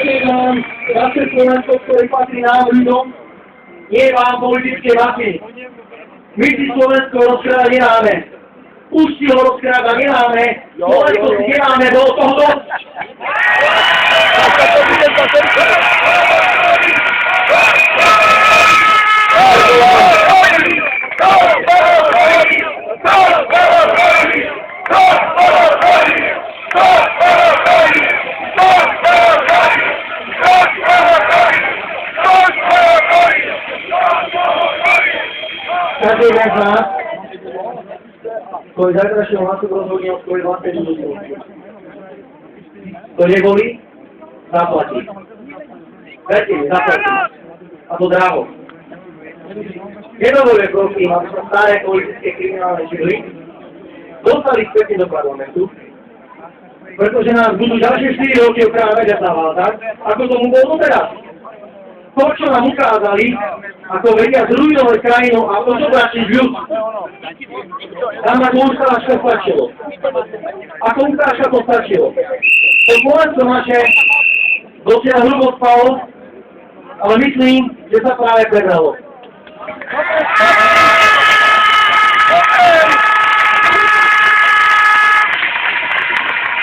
Zase Slovensko, ktoré patrí nám ľuďom, nie vám politické mafii. My si Slovensko rozkrádať nemáme. Už si ho rozkrádať nemáme. Slovensko si nemáme do toho dosť. Každý jeden z nás, ktorý zajtrašieho hlasu rozhodne o svojej vlastnej budúcnosti. Kto nevolí, zaplatí. Verte mi, zaplatí. A to draho. Nedovoluje prosím, aby sa staré politické kriminálne žily dostali späť do parlamentu, pretože nás budú ďalšie 4 roky okrávať a zavázať, ako tomu bolo teraz. To, čo nám ukázali, ako vedia zrujnovať krajinu a odobračiť ľud. Tam ako ukážka stačilo. Ako ukážka to stačilo. To Slovensko naše dosiaľ hrubo spalo, ale myslím, že sa práve prebralo.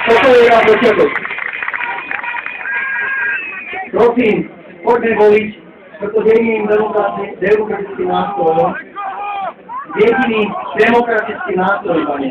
Toto je na počiatok. Prosím, poďme voliť, pretože jediným demokratickým nástrojom, jediným demokratickým nástrojom, pane.